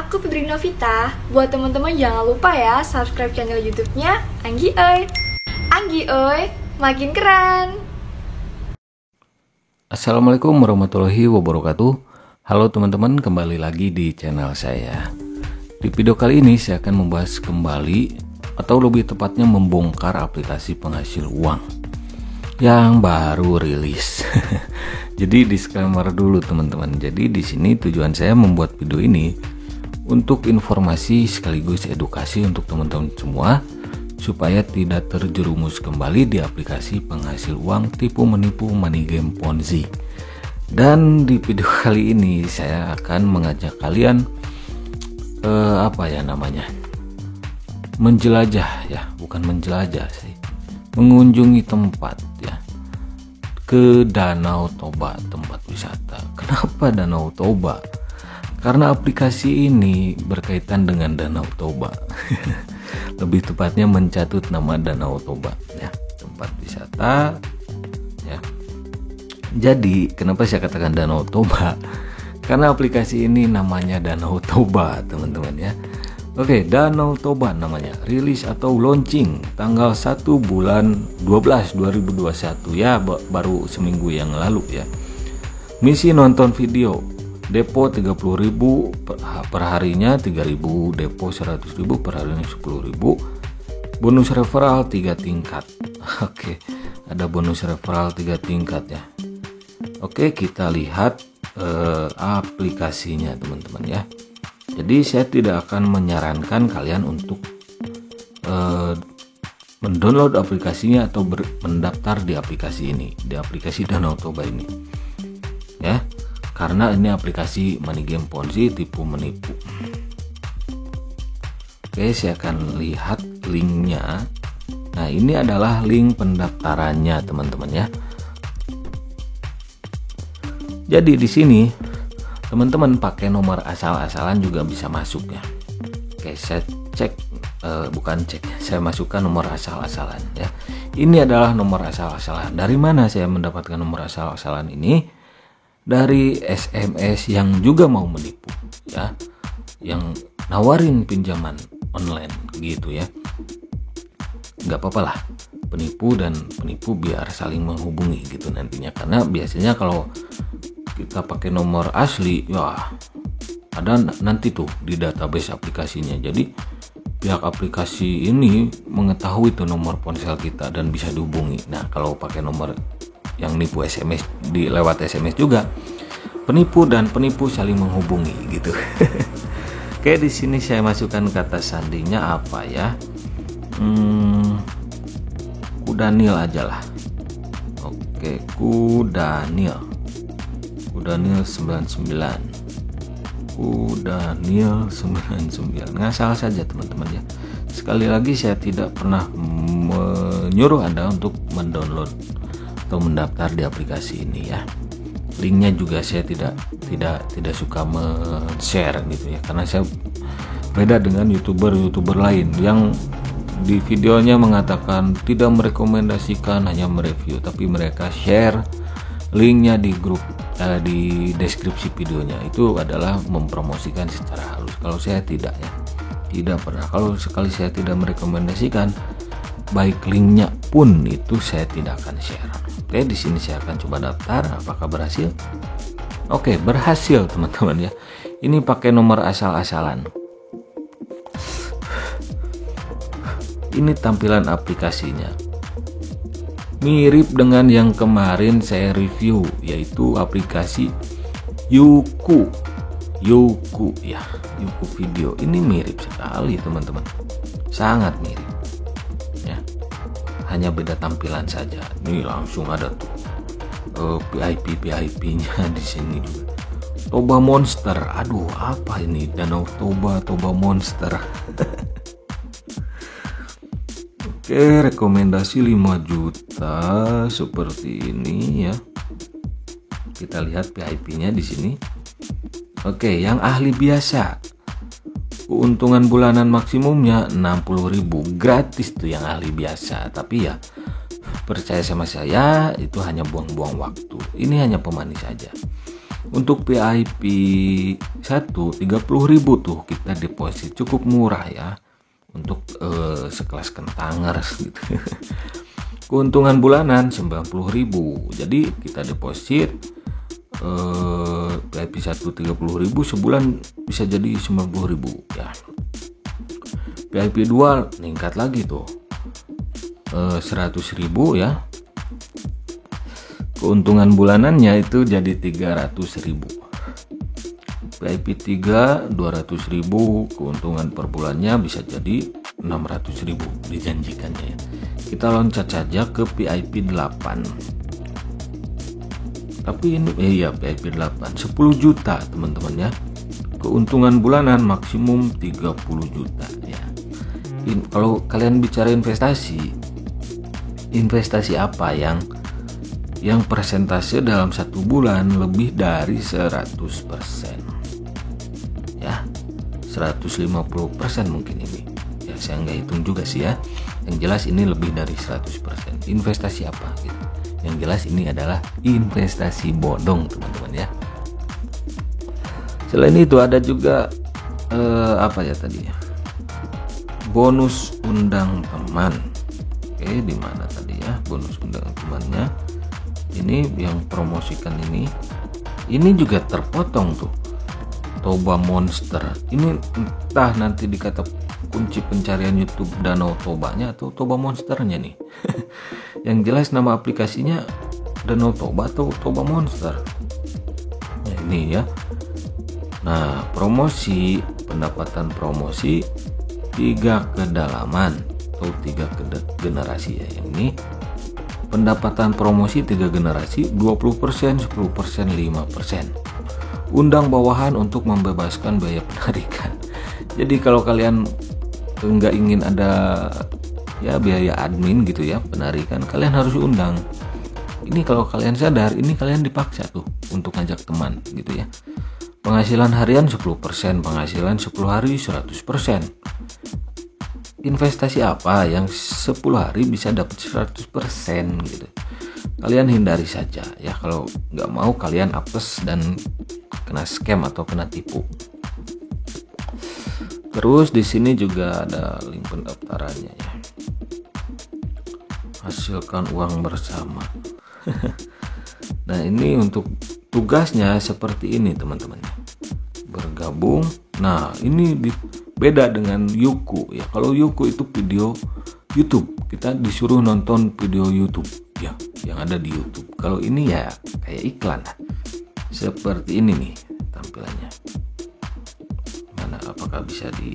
aku Putri Novita. Buat teman-teman jangan lupa ya subscribe channel YouTube-nya Anggi Oi. Anggi Oi, makin keren. Assalamualaikum warahmatullahi wabarakatuh. Halo teman-teman, kembali lagi di channel saya. Di video kali ini saya akan membahas kembali, atau lebih tepatnya membongkar aplikasi penghasil uang yang baru rilis. Jadi disclaimer dulu teman-teman. Jadi di sini tujuan saya membuat video ini untuk informasi sekaligus edukasi untuk teman-teman semua, supaya tidak terjerumus kembali di aplikasi penghasil uang tipu menipu money game Ponzi. Dan di video kali ini saya akan mengajak kalian menjelajah ya, bukan menjelajah sih, mengunjungi tempat ya, ke Danau Toba, tempat wisata. Kenapa Danau Toba? Karena aplikasi ini berkaitan dengan Danau Toba. Lebih tepatnya mencatut nama Danau Toba ya, tempat wisata ya. Jadi kenapa saya katakan Danau Toba? Karena aplikasi ini namanya Danau Toba teman-teman ya. Oke, Danau Toba namanya, rilis atau launching tanggal 1 bulan 12 2021 ya, baru seminggu yang lalu ya. Misi nonton video, depo 30.000 per harinya, 3.000, depo 100.000 per harinya, 10.000. Bonus referral 3 tingkat. Oke, ada bonus referral 3 tingkat ya. Oke, kita lihat aplikasinya teman-teman ya. Jadi saya tidak akan menyarankan kalian untuk mendownload aplikasinya atau mendaftar di aplikasi ini, di aplikasi Danau Toba ini ya, karena ini aplikasi money game Ponzi, tipu menipu. Oke, saya akan lihat linknya. Nah, ini adalah link pendaftarannya teman-teman ya. Jadi di sini teman-teman pakai nomor asal-asalan juga bisa masuk ya. Oke, saya cek, saya masukkan nomor asal-asalan ya. Ini adalah nomor asal-asalan. Dari mana saya mendapatkan nomor asal-asalan ini? Dari SMS yang juga mau menipu ya, yang nawarin pinjaman online gitu ya. Nggak apa-apa lah, penipu dan penipu biar saling menghubungi gitu nantinya. Karena biasanya kalau kita pakai nomor asli ya ada nanti tuh di database aplikasinya. Jadi pihak aplikasi ini mengetahui tuh nomor ponsel kita dan bisa dihubungi. Nah, kalau pakai nomor yang nipu SMS lewat SMS juga, penipu dan penipu saling menghubungi gitu. Oke, di sini saya masukkan kata sandinya apa ya? Kudanil aja lah. Oke, Kudanil 99, Kudanil 99, ngasal saja teman-teman ya. Sekali lagi saya tidak pernah menyuruh Anda untuk mendownload atau mendaftar di aplikasi ini ya. Linknya juga saya tidak suka men-share gitu ya, karena saya beda dengan youtuber lain yang di videonya mengatakan tidak merekomendasikan, hanya mereview, tapi mereka share linknya di grup, di deskripsi videonya. Itu adalah mempromosikan secara halus. Kalau saya tidak ya, tidak pernah. Kalau sekali saya tidak merekomendasikan, baik linknya pun itu saya tidak akan share. Oke, di sini saya akan coba daftar. Apakah berhasil? Oke, berhasil teman-teman ya. Ini pakai nomor asal-asalan. Ini tampilan aplikasinya. Mirip dengan yang kemarin saya review, yaitu aplikasi Youku ya, Youku Video. Ini mirip sekali teman-teman, sangat mirip ya, hanya beda tampilan saja. Ini langsung ada tuh VIP-nya di sini juga. Toba Monster, aduh apa ini, Danau Toba Monster. Oke, rekomendasi 5 juta seperti ini ya. Kita lihat VIP-nya di sini. Oke, yang ahli biasa, keuntungan bulanan maksimumnya 60.000, gratis tuh yang ahli biasa. Tapi ya percaya sama saya, itu hanya buang-buang waktu. Ini hanya pemanis saja. Untuk VIP 1 30.000 tuh kita deposit, cukup murah ya untuk sekelas kentangers gitu. Keuntungan bulanan 90.000. Jadi kita deposit VIP 1 30.000, sebulan bisa jadi 90.000 ya. VIP 2 meningkat lagi tuh 100.000 ya. Keuntungan bulanannya itu jadi 300.000. VIP 3 200.000, keuntungan per bulannya bisa jadi 600.000 dijanjikannya ya. Kita loncat saja ke VIP 8. Tapi ini VIP 8 10 juta teman-teman ya. Keuntungan bulanan maksimum 30 juta ya. Kalau kalian bicara investasi apa yang persentase dalam 1 bulan lebih dari 100% ya, 150% mungkin ini ya, saya nggak hitung juga sih ya. Yang jelas ini lebih dari 100%. Investasi apa gitu? Yang jelas ini adalah investasi bodong teman-teman ya. Selain itu ada juga apa ya tadi ya, bonus undang teman. Oke, di mana tadi ya bonus undang temannya? Ini yang promosikan ini juga terpotong tuh. Toba Monster ini entah nanti dikata kunci pencarian YouTube Danau Tobanya atau Toba Monsternya nih. Yang jelas nama aplikasinya Danau Toba atau Toba Monster. Nah ini ya. Nah promosi, pendapatan promosi 3 kedalaman atau 3 generasi ya. Yang ini pendapatan promosi 3 generasi 20%, 10%, 5%. Undang bawahan untuk membebaskan biaya penarikan. Jadi kalau kalian nggak ingin ada ya biaya admin gitu ya penarikan, kalian harus undang. Ini kalau kalian sadar, ini kalian dipaksa tuh untuk ngajak teman gitu ya. Penghasilan harian 10%, penghasilan 10 hari 100%. Investasi apa yang 10 hari bisa dapat 100% gitu. Kalian hindari saja ya, kalau nggak mau kalian apes dan kena scam atau kena tipu. Terus di sini juga ada link pendaftarannya ya. Hasilkan uang bersama. Nah ini untuk tugasnya seperti ini teman-teman. Bergabung. Nah ini beda dengan Youku ya. Kalau Youku itu video YouTube, kita disuruh nonton video YouTube ya yang ada di YouTube. Kalau ini ya kayak iklan seperti ini nih tampilannya. Mana apakah bisa di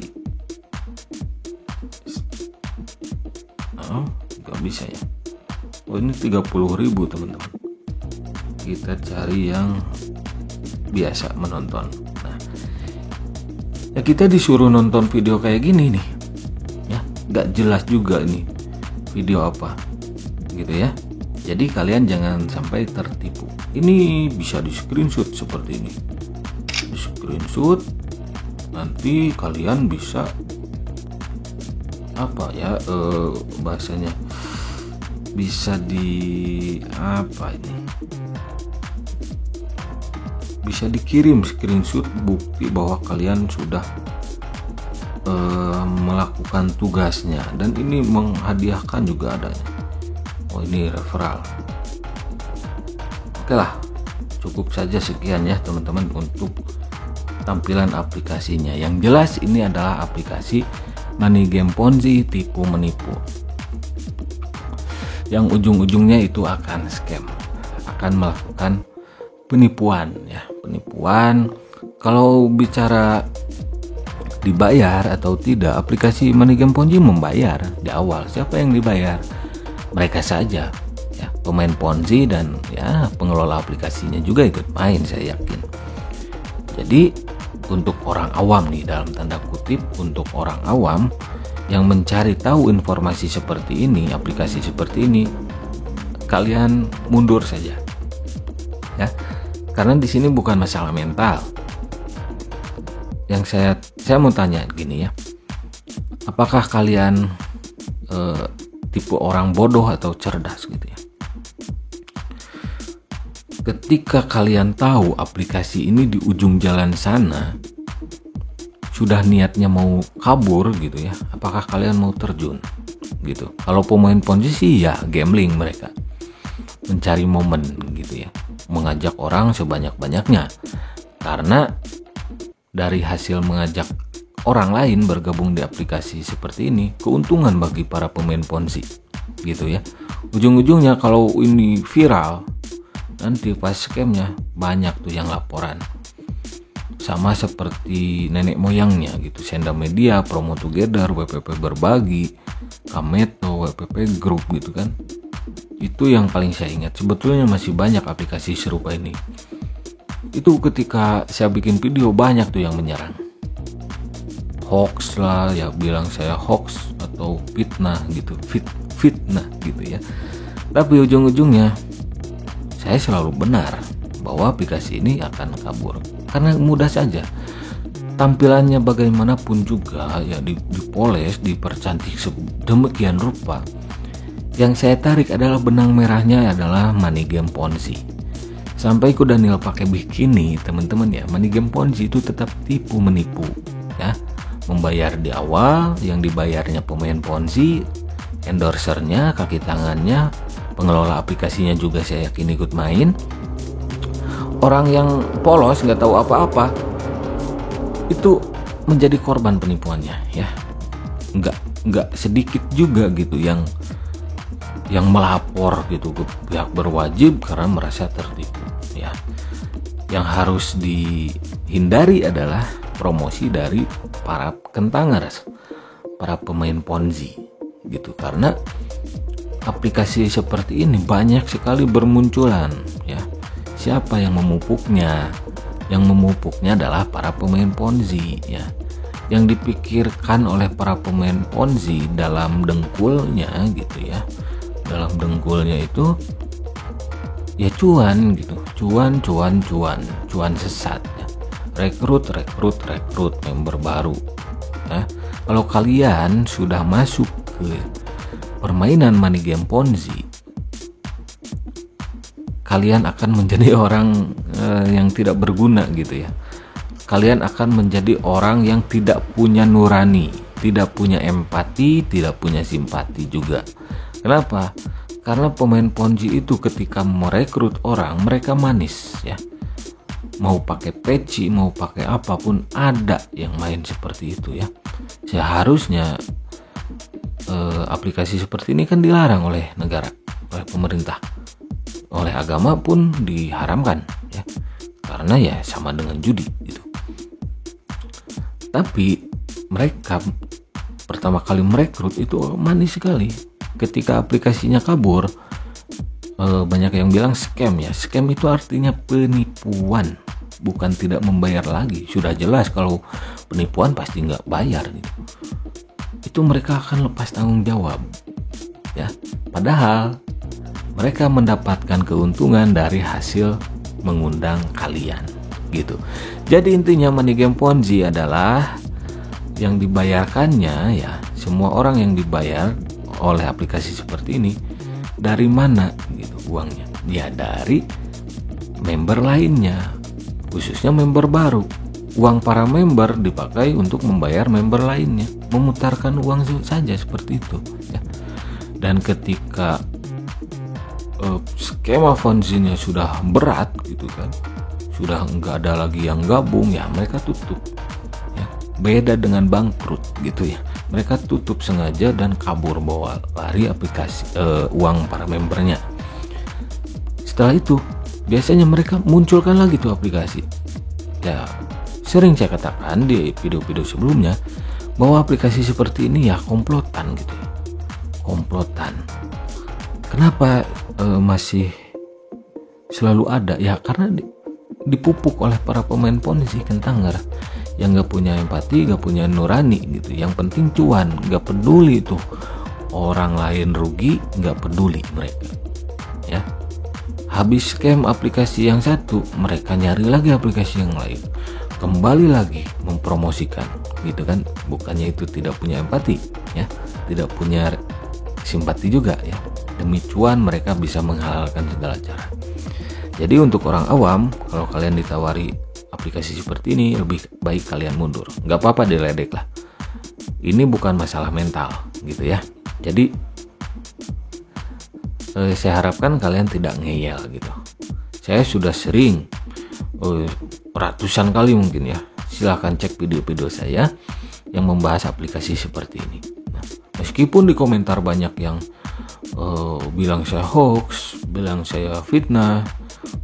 nggak bisa ya. Oh ini 30.000 teman-teman. Kita cari yang biasa menonton. Nah ya kita disuruh nonton video kayak gini nih ya, nggak jelas juga ini video apa gitu ya. Jadi kalian jangan sampai tertipu. Ini bisa di screenshot seperti ini, di screenshot nanti kalian bisa apa ya bahasanya, bisa di apa ini, bisa dikirim screenshot bukti bahwa kalian sudah melakukan tugasnya, dan ini menghadiahkan juga adanya. Oh ini referral. Oke lah, cukup saja sekian ya teman-teman untuk tampilan aplikasinya. Yang jelas ini adalah aplikasi money game Ponzi, tipu menipu, yang ujung-ujungnya itu akan scam, akan melakukan penipuan ya, penipuan. Kalau bicara dibayar atau tidak, aplikasi money game Ponzi membayar di awal. Siapa yang dibayar? Mereka saja ya, pemain Ponzi dan ya pengelola aplikasinya juga ikut main, saya yakin. Jadi untuk orang awam nih, dalam tanda kutip untuk orang awam yang mencari tahu informasi seperti ini, aplikasi seperti ini, kalian mundur saja ya, karena di sini bukan masalah mental. Yang saya mau tanya gini ya, apakah kalian tipe orang bodoh atau cerdas gitu ya? ketika kalian tahu aplikasi ini di ujung jalan sana sudah niatnya mau kabur gitu ya, apakah kalian mau terjun gitu? Kalau pemain Ponzi sih ya gambling, mereka mencari momen gitu ya, mengajak orang sebanyak-banyaknya, karena dari hasil mengajak orang lain bergabung di aplikasi seperti ini keuntungan bagi para pemain Ponzi gitu ya. Ujung-ujungnya kalau ini viral, nanti pas scamnya banyak tuh yang laporan, sama seperti nenek moyangnya gitu, Senda Media, Promo Together, WPP Berbagi, Kameto, WPP Group gitu kan. Itu yang paling saya ingat. Sebetulnya masih banyak aplikasi serupa ini. Itu ketika saya bikin video banyak tuh yang menyerang, hoax lah ya, bilang saya hoax atau fitnah gitu, fitnah gitu ya. Tapi ujung-ujungnya saya selalu benar bahwa aplikasi ini akan kabur, karena mudah saja tampilannya bagaimanapun juga ya, dipoles, dipercantik sedemikian rupa. Yang saya tarik adalah benang merahnya adalah money game Ponzi. Sampai ku Daniel pakai bikini, teman-teman ya, money game Ponzi itu tetap tipu menipu ya. Membayar di awal, yang dibayarnya pemain Ponzi, endorsernya, kaki tangannya, pengelola aplikasinya juga saya yakin ikut main. Orang yang polos nggak tahu apa-apa itu menjadi korban penipuannya ya. Nggak sedikit juga gitu yang melapor gitu ke pihak berwajib karena merasa tertipu ya. Yang harus dihindari adalah promosi dari para kentangers, para pemain Ponzi gitu, karena aplikasi seperti ini banyak sekali bermunculan ya. Siapa yang memupuknya? Yang memupuknya adalah para pemain Ponzi ya. Yang dipikirkan oleh para pemain Ponzi dalam dengkulnya gitu ya. Dalam dengkulnya itu ya cuan gitu. Cuan sesat ya. Rekrut member baru ya. Kalau kalian sudah masuk ke permainan money game Ponzi, kalian akan menjadi orang yang tidak berguna gitu ya. Kalian akan menjadi orang yang tidak punya nurani, tidak punya empati, tidak punya simpati juga. Kenapa? Karena pemain Ponzi itu ketika merekrut orang, mereka manis ya. Mau pakai peci, mau pakai apapun, ada yang main seperti itu ya. Seharusnya aplikasi seperti ini kan dilarang oleh negara, oleh pemerintah. Oleh agama pun diharamkan ya, karena ya sama dengan judi gitu. Tapi mereka pertama kali merekrut itu manis sekali. Ketika aplikasinya kabur, banyak yang bilang scam ya. Scam itu artinya penipuan, bukan tidak membayar lagi. Sudah jelas kalau penipuan pasti nggak bayar gitu. Itu mereka akan lepas tanggung jawab ya. Padahal mereka mendapatkan keuntungan dari hasil mengundang kalian gitu. Jadi intinya money game Ponzi adalah yang dibayarkannya ya, semua orang yang dibayar oleh aplikasi seperti ini dari mana gitu uangnya? Ya dari member lainnya, khususnya member baru. Uang para member dipakai untuk membayar member lainnya, memutarkan uang saja seperti itu ya. Dan ketika skema Ponzi-nya sudah berat gitu kan, sudah nggak ada lagi yang gabung ya, mereka tutup ya. Beda dengan bangkrut gitu ya, mereka tutup sengaja dan kabur bawa lari aplikasi uang para membernya. Setelah itu biasanya mereka munculkan lagi tuh aplikasi ya. Sering saya katakan di video-video sebelumnya bahwa aplikasi seperti ini ya komplotan gitu ya. Komplotan. Kenapa masih selalu ada ya? Karena dipupuk oleh para pemain Ponzi kentanger yang gak punya empati, gak punya nurani gitu. Yang penting cuan, gak peduli tuh orang lain rugi, gak peduli mereka ya. Habis scam aplikasi yang satu, mereka nyari lagi aplikasi yang lain, kembali lagi mempromosikan gitu kan. Bukannya itu tidak punya empati ya, tidak punya simpati juga ya. Demi cuan mereka bisa menghalalkan segala cara. Jadi untuk orang awam, kalau kalian ditawari aplikasi seperti ini, lebih baik kalian mundur. Nggak apa-apa diledek lah. Ini bukan masalah mental gitu ya. Jadi saya harapkan kalian tidak ngeyel gitu. Saya sudah sering ratusan kali mungkin ya. Silahkan cek video-video saya yang membahas aplikasi seperti ini. Nah, meskipun di komentar banyak yang bilang saya hoax, bilang saya fitnah,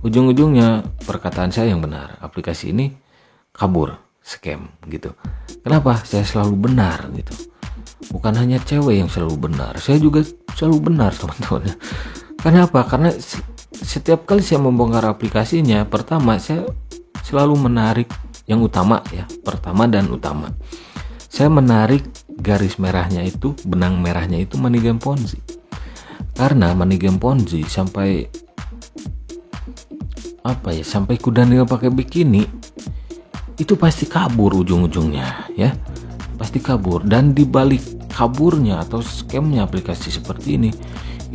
ujung-ujungnya perkataan saya yang benar. Aplikasi ini kabur, scam gitu. Kenapa? Saya selalu benar gitu. Bukan hanya cewek yang selalu benar, saya juga selalu benar teman-teman. Kenapa? Karena setiap kali saya membongkar aplikasinya, pertama saya selalu menarik yang utama ya, pertama dan utama. Saya menarik garis merahnya itu, benang merahnya itu money game Ponzi. Karena money game Ponzi sampai sampai kuda nil pakai bikini itu pasti kabur ujung-ujungnya ya, pasti kabur. Dan dibalik kaburnya atau scamnya aplikasi seperti ini,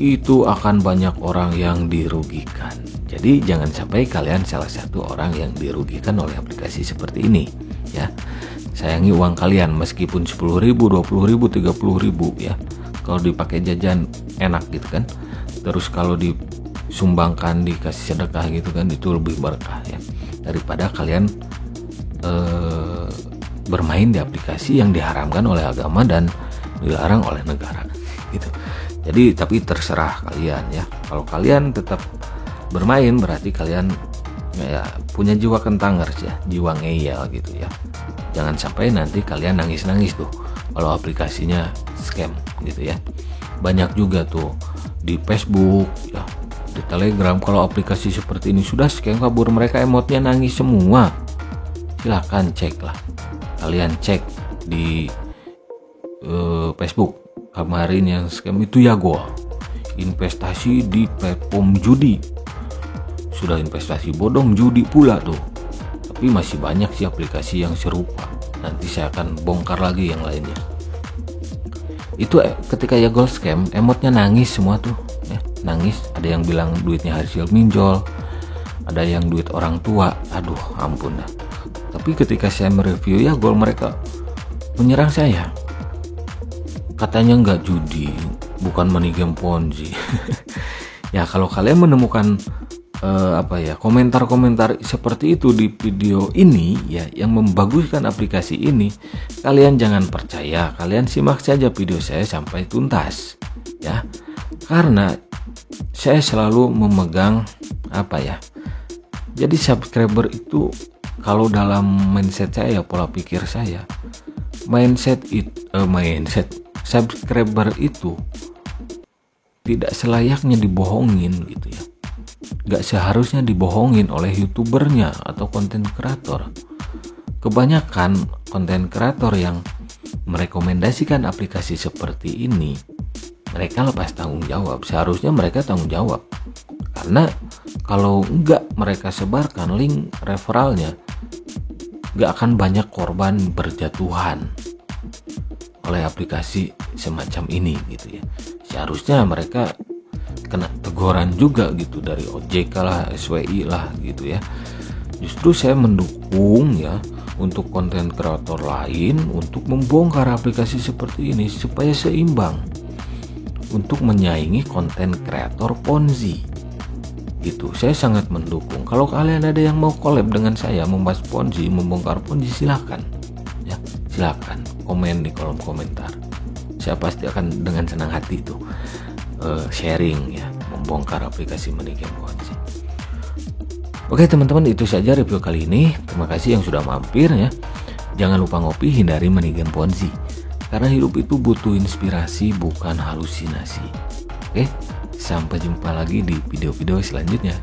itu akan banyak orang yang dirugikan. Jadi jangan sampai kalian salah satu orang yang dirugikan oleh aplikasi seperti ini ya. Sayangi uang kalian, meskipun 10.000, 20.000, 30.000 ya. Kalau dipakai jajan enak gitu kan. Terus kalau disumbangkan, dikasih sedekah gitu kan, itu lebih berkah ya, daripada kalian bermain di aplikasi yang diharamkan oleh agama dan dilarang oleh negara gitu. Jadi tapi terserah kalian ya. Kalau kalian tetap bermain berarti kalian ya punya jiwa kentangers ya, jiwa ngeyel gitu ya. Jangan sampai nanti kalian nangis-nangis tuh kalau aplikasinya scam gitu ya. Banyak juga tuh di Facebook ya, di Telegram, kalau aplikasi seperti ini sudah scam kabur, mereka emotnya nangis semua. Silahkan cek lah, kalian cek di Facebook. Kemarin yang scam itu ya gua investasi di platform judi, sudah investasi bodong judi pula tuh. Tapi masih banyak sih aplikasi yang serupa, nanti saya akan bongkar lagi yang lainnya. Itu ketika ya gold scam, emotnya nangis semua tuh ya, nangis. Ada yang bilang duitnya hasil minjol, ada yang duit orang tua, aduh ampun dah. Tapi ketika saya mereview ya gol, mereka menyerang saya, katanya nggak judi, bukan money game Ponzi. Ya kalau kalian menemukan komentar-komentar seperti itu di video ini ya, yang membaguskan aplikasi ini, kalian jangan percaya, kalian simak saja video saya sampai tuntas ya. Karena saya selalu memegang jadi subscriber itu, kalau dalam mindset saya, pola pikir saya, subscriber itu tidak selayaknya dibohongin gitu ya. Gak seharusnya dibohongin oleh youtubernya atau konten kreator. Kebanyakan konten kreator yang merekomendasikan aplikasi seperti ini, mereka lepas tanggung jawab. Seharusnya mereka tanggung jawab, karena kalau enggak mereka sebarkan link referralnya, gak akan banyak korban berjatuhan oleh aplikasi semacam ini gitu ya. Seharusnya mereka kena teguran juga gitu dari OJK lah, SWI lah gitu ya. Justru saya mendukung ya untuk konten kreator lain untuk membongkar aplikasi seperti ini supaya seimbang untuk menyaingi konten kreator Ponzi gitu. Saya sangat mendukung. Kalau kalian ada yang mau collab dengan saya membahas Ponzi, membongkar Ponzi, silakan ya, silakan komen di kolom komentar. Saya pasti akan dengan senang hati itu sharing ya, membongkar aplikasi money game Ponzi. Oke teman-teman, itu saja review kali ini. Terima kasih yang sudah mampir ya. Jangan lupa ngopi, hindari money game Ponzi, karena hidup itu butuh inspirasi, bukan halusinasi. Oke, sampai jumpa lagi di video-video selanjutnya.